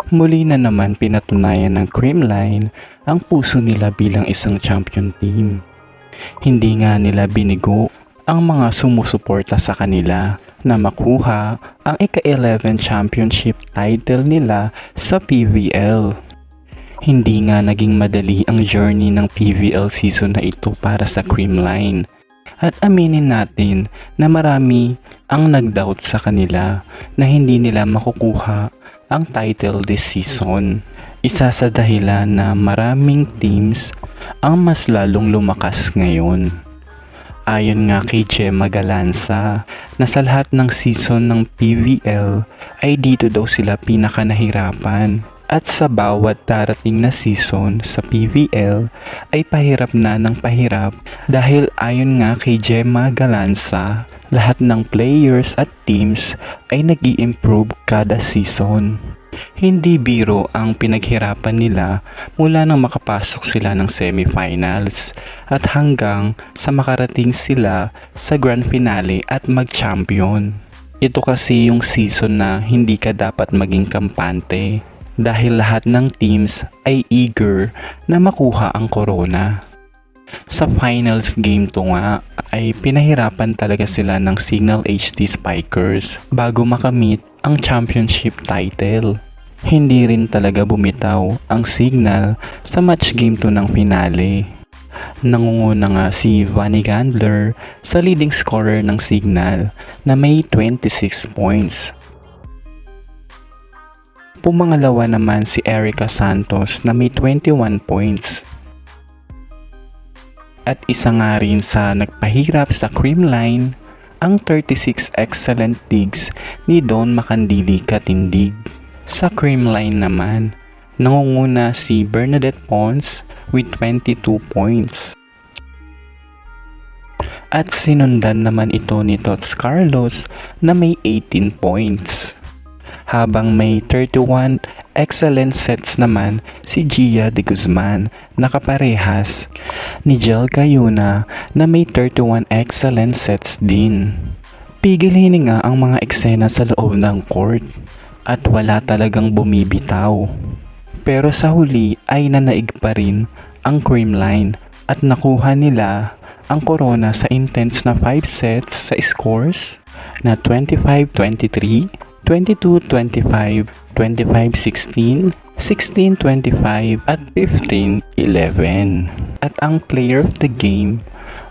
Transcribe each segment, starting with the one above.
Muli na naman pinatunayan ng Creamline ang puso nila bilang isang champion team. Hindi nga nila binigo ang mga sumusuporta sa kanila na makuha ang ika-11 championship title nila sa PVL. Hindi nga naging madali ang journey ng PVL season na ito para sa Creamline. At aminin natin na marami ang nag-doubt sa kanila na hindi nila makukuha ang title this season. Isa sa dahilan na maraming teams ang mas lalong lumakas ngayon. Ayon nga kay Gemma Galanza na sa lahat ng season ng PVL ay dito daw sila pinakanahirapan. At sa bawat darating na season sa PVL ay pahirap na ng pahirap dahil ayon nga kay Gemma Galanza, lahat ng players at teams ay nag-i-improve kada season. Hindi biro ang pinaghirapan nila mula nang makapasok sila ng semifinals at hanggang sa makarating sila sa grand finale at mag-champion. Ito kasi yung season na hindi ka dapat maging kampante dahil lahat ng teams ay eager na makuha ang corona. Sa finals game to nga ay pinahirapan talaga sila ng Signal HD Spikers bago makamit ang championship title. Hindi rin talaga bumitaw ang Signal sa match game to ng finale. Nangunguna nga si Vanny Gandler sa leading scorer ng Signal na may 26 points. Pumangalawa naman si Erica Santos na may 21 points. At isa nga rin sa nagpahirap sa Creamline ang 36 excellent digs ni Don Makandili Katindig. Sa Creamline naman, nangunguna si Bernadette Pons with 22 points. At sinundan naman ito ni Tots Carlos na may 18 points. Habang may 31 excellent sets naman si Gia de Guzman na kaparehas ni Jel Cayuna na may 31 excellent sets din. Pigil hininga ang mga eksena sa loob ng court at wala talagang bumibitaw. Pero sa huli ay nanaig pa rin ang Creamline at nakuha nila ang corona sa intense na 5 sets sa scores na 25-23, 22-25, 25-16, 16-25 at 15-11. At ang player of the game,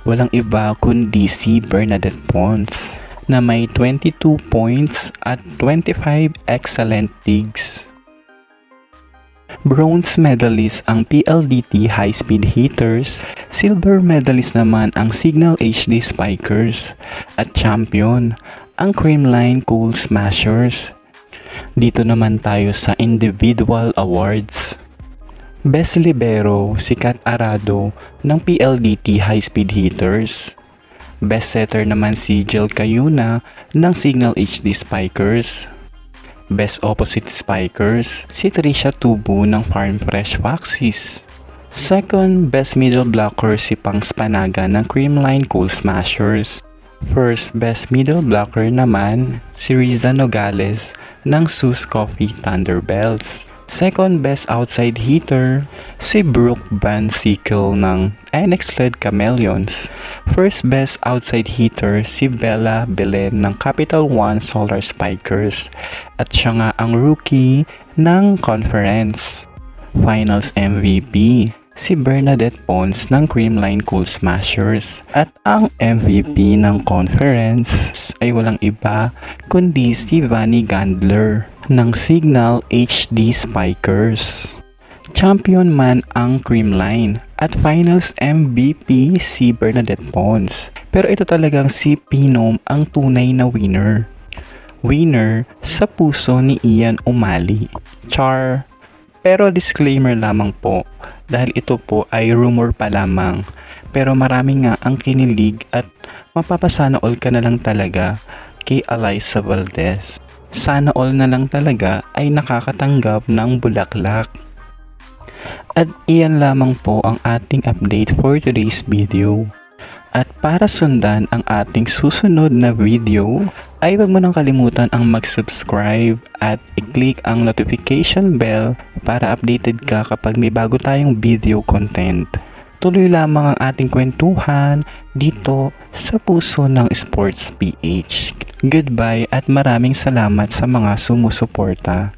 walang iba kundi si Bernadette Pons na may 22 points at 25 excellent digs. Bronze medalist ang PLDT High Speed Hitters, silver medalist naman ang Signal HD Spikers, at champion ang Creamline Cool Smashers. Dito naman tayo sa individual awards. Best Libero si Kat Arado ng PLDT High Speed Hitters. Best setter naman si Jel Cayuna ng Signal HD Spikers. Best opposite spikers si Trisha Tubu ng Farm Fresh Foxes. Second best middle blocker si Pangs Panaga ng Creamline Cool Smashers. First best middle blocker naman si Riza Nogales ng Sus Coffee Thunderbells. Second best outside hitter si Brooke Van Sickle ng NX-led Chameleons. First best outside hitter si Bella Belen ng Capital One Solar Spikers. At siya nga ang rookie ng conference. Finals MVP si Bernadette Pons ng Creamline Cool Smashers. At ang MVP ng conference ay walang iba kundi si Vanny Gandler ng Signal HD Spikers. Champion man ang Creamline at finals MVP si Bernadette Pons. Pero ito talagang si Pinom ang tunay na winner. Winner sa puso ni Ian Umali. Char! Pero disclaimer lamang po dahil ito po ay rumor pa lamang. Pero marami nga ang kinilig at mapapasana all ka na lang talaga kay Alyssa Valdez. Sana all na lang talaga ay nakakatanggap ng bulaklak. At iyan lamang po ang ating update for today's video. At para sundan ang ating susunod na video, ay huwag mo nang kalimutan ang mag-subscribe at i-click ang notification bell para updated ka kapag may bago tayong video content. Tuloy lamang ang ating kwentuhan dito sa puso ng Sports PH. Goodbye at maraming salamat sa mga sumusuporta.